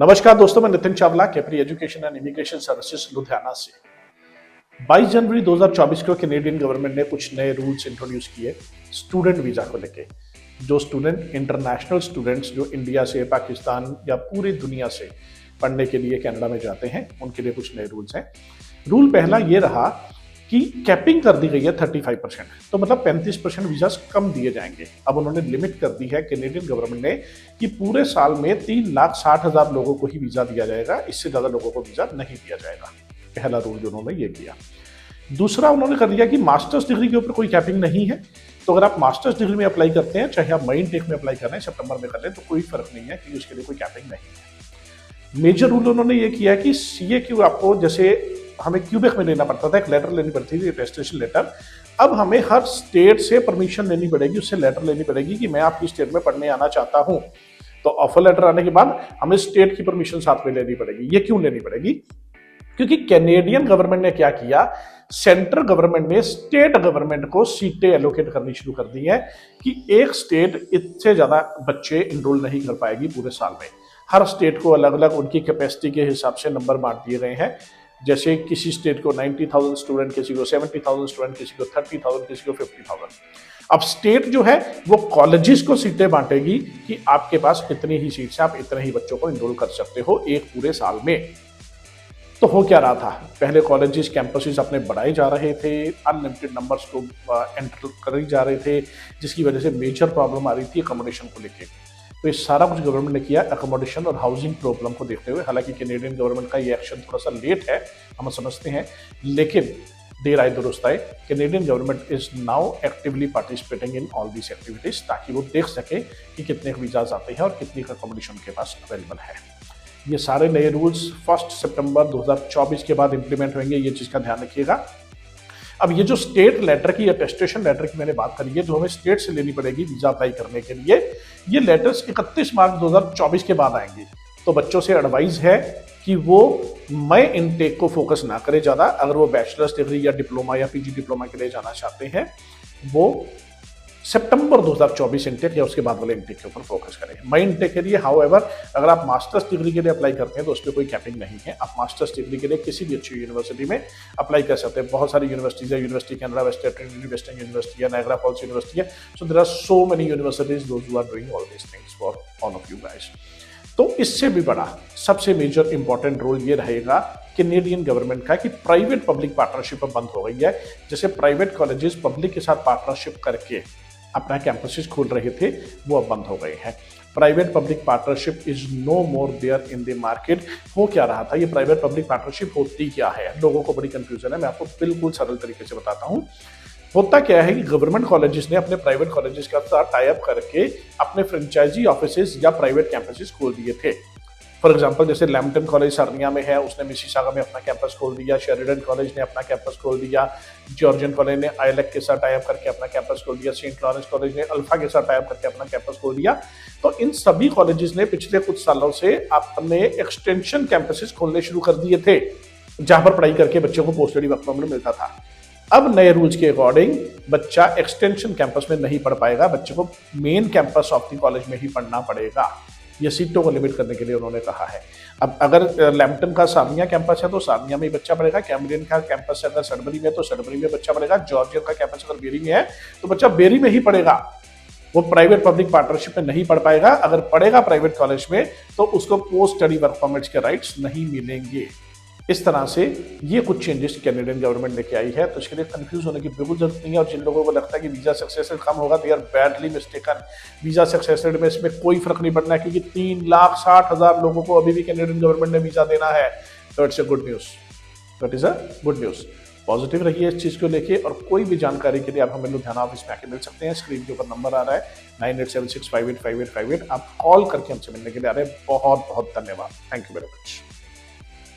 नमस्कार दोस्तों, मैं Nitin Chawla capri education and immigration services Ludhiana से। 22 जनवरी 2024 को कैनेडियन गवर्नमेंट ने कुछ नए रूल्स इंट्रोड्यूस किए स्टूडेंट वीजा को लेके। जो स्टूडेंट इंटरनेशनल स्टूडेंट्स जो इंडिया से, पाकिस्तान या पूरी दुनिया से पढ़ने के लिए कनाडा में जाते हैं, उनके लिए कुछ नए रूल्स हैं। रूल पहला ये रहा कि कैपिंग कर दी गई है 35%, तो मतलब 35% वीजास कम दिए जाएंगे। अब उन्होंने लिमिट कर दी है कैनेडियन गवर्नमेंट ने कि पूरे साल में 3,60,000 लोगों को ही वीजा दिया जाएगा, इससे ज्यादा लोगों को वीजा नहीं दिया जाएगा। पहला रूल जो उन्होंने ये किया। दूसरा उन्होंने कर दिया कि मास्टर्स डिग्री के ऊपर कोई कैपिंग नहीं है। तो अगर आप मास्टर्स डिग्री में अप्लाई करते हैं, चाहे आप मई टेक में अप्लाई कर रहे हैं, सितंबर में कर लें, तो कोई फर्क नहीं है कि उसके लिए कोई कैपिंग नहीं है। मेजर रूल उन्होंने ये किया कि सीए क्यू आपको, जैसे हमें क्यूबेक में लेना पड़ता था, एक लेटर लेनी पड़ती थी, रजिस्ट्रेशन लेटर, अब हमें हर स्टेट से परमिशन लेनी पड़ेगी, उससे लेटर लेनी पड़ेगी कि मैं आपकी स्टेट में पढ़ने आना चाहता हूं। तो ऑफर लेटर आने के बाद हमें स्टेट की परमिशन साथ में लेनी पड़ेगी। ये क्यों लेनी पड़ेगी? क्योंकि कैनेडियन गवर्नमेंट ने क्या किया, सेंट्रल गवर्नमेंट ने स्टेट गवर्नमेंट को सीटें एलोकेट करनी शुरू कर दी है कि एक स्टेट इससे ज्यादा बच्चे इनरोल नहीं कर पाएगी पूरे साल में। हर स्टेट को अलग अलग उनकी कैपेसिटी के हिसाब से नंबर बांट दिए गए हैं। जैसे किसी स्टेट को 90,000 स्टूडेंट, किसी को 70,000 स्टूडेंट, किसी को 30,000, किसी को 50,000। अब स्टेट जो है वो कॉलेजेस को सीटें बांटेगी कि आपके पास इतनी ही सीट्स हैं, आप इतने ही बच्चों को इनरोल कर सकते हो एक पूरे साल में। तो हो क्या रहा था, पहले कॉलेजेस कैंपसेस अपने बढ़ाए जा रहे थे, अनलिमिटेड नंबर्स को एंटर करे जा रहे थे, जिसकी वजह से मेजर प्रॉब्लम आ रही थी अकोमोडेशन को लेकर। तो ये सारा कुछ गवर्नमेंट ने किया अकोमोडेशन और हाउसिंग प्रॉब्लम को देखते हुए। हालांकि कैनेडियन गवर्नमेंट का ये एक्शन थोड़ा सा लेट है, हम समझते हैं, लेकिन देर आए दुरुस्त आए। Canadian government is now actively participating in all these activities, ताकि वो देख सके कि कितने वीजाज आते हैं और कितनी अकोमोडेशन के पास अवेलेबल है। ये सारे नए रूल्स 1 सितंबर 2024 के बाद इंप्लीमेंट होंगे, ये चीज का ध्यान रखिएगा। अब ये जो स्टेट लेटर की, अटेस्टेशन लेटर की मैंने बात करी है, जो हमें स्टेट से लेनी पड़ेगी वीजा अप्लाई करने के लिए, ये लेटर्स 31 मार्च 2024 के बाद आएंगी। तो बच्चों से एडवाइस है कि वो मई इनटेक को फोकस ना करें ज्यादा। अगर वो बैचलर्स डिग्री या डिप्लोमा या पीजी डिप्लोमा के लिए जाना चाहते हैं, वो सितंबर 2024 इनटेक या उसके बाद वाले इनटेक के ऊपर फोकस करें। मई इनटेक के लिए हाउएवर अगर आप मास्टर्स डिग्री के लिए अप्लाई करते हैं तो उस पर कोई कैपिंग नहीं है। आप मास्टर्स डिग्री के लिए किसी भी अच्छी यूनिवर्सिटी में अप्लाई कर सकते हैं। बहुत सारी यूनिवर्सिटीज है, यूनिवर्सिटी कैनाडा, वेस्टर्न यूनिवर्सिटी है, नायग्रा फॉल्स यूनिवर्सिटी है। So there are so many universities those who are doing all these things for all of you guys. तो इससे भी बड़ा सबसे मेजर इंपॉर्टेंट रोल ये रहेगा कैनेडियन गवर्नमेंट का कि प्राइवेट पब्लिक पार्टनरशिप बंद हो गई है। जैसे प्राइवेट कॉलेजेस पब्लिक के साथ पार्टनरशिप करके अपना कैंपसेस खोल रहे थे, वो अब बंद हो गए हैं। Private public partnership is no more there in the market. हो क्या रहा था, ये प्राइवेट पब्लिक पार्टनरशिप होती क्या है, लोगों को बड़ी कंफ्यूजन है। मैं आपको बिल्कुल सरल तरीके से बताता हूँ। होता क्या है कि गवर्नमेंट कॉलेजेस ने अपने प्राइवेट कॉलेजेस के साथ टाई अप करके अपने फ्रेंचाइजी ऑफिसेज या प्राइवेट कैंपसेस खोल दिए थे। फॉर एग्जाम्पल, जैसे लैम्पटन कॉलेज सर्निया में है, उसने मिसिसागा में अपना कैंपस खोल दिया। शेरिडन कॉलेज ने अपना कैंपस खोल दिया। जॉर्जियन कॉलेज ने आईएलएक के साथ टाई अप करके अपना कैंपस खोल दिया। सेंट लॉरेंस कॉलेज ने अल्फा के साथ टाई अप करके अपना कैंपस खोल दिया। तो इन सभी कॉलेजेस ने पिछले कुछ सालों से अपने एक्सटेंशन कैंपसेस खोलने शुरू कर दिए थे, जहां पर पढ़ाई करके बच्चों को पोस्ट स्टडी वर्क परमिट मिलता था। अब नए रूल्स के अकॉर्डिंग बच्चा एक्सटेंशन कैंपस में नहीं पढ़ पाएगा, बच्चे को main campus of the college में ही पढ़ना पड़ेगा। ये सीटों को लिमिट करने के लिए उन्होंने कहा है। अब अगर लैम्पटन का सार्निया कैंपस है तो सार्निया में ही बच्चा पढ़ेगा। कैम्ब्रियन का कैंपस अगर सडबरी में तो सडबरी में बच्चा पढ़ेगा। जॉर्जियन का कैंपस अगर बेरी में है तो बच्चा बेरी में ही पढ़ेगा। वो प्राइवेट पब्लिक पार्टनरशिप में नहीं पढ़ पाएगा। अगर पढ़ेगा प्राइवेट कॉलेज में तो उसको पोस्ट स्टडी वर्क परमिट्स के राइट्स नहीं मिलेंगे। इस तरह से ये कुछ चेंजेस कैनेडियन गवर्नमेंट लेके आई है। तो इसके लिए कंफ्यूज होने की बिल्कुल जरूरत नहीं है। और जिन लोगों को लगता है कि वीजा सक्सेस रेट कम होगा, they are badly mistaken. Visa success rate में इसमें कोई फर्क नहीं पड़ना है, क्योंकि 3,60,000 लोगों को अभी भी कैनेडियन गवर्नमेंट ने वीजा देना है। तो it's a good news, that is a good news. Positive रहिए इस चीज को लेके। और कोई भी जानकारी के लिए आप हमें लुधियाना ऑफिस में आके मिल सकते हैं। स्क्रीन के ऊपर नंबर आ रहा है 9876585858। आप कॉल करके हमसे मिलने के लिए आ रहे हैं। बहुत बहुत धन्यवाद। Thank you very much.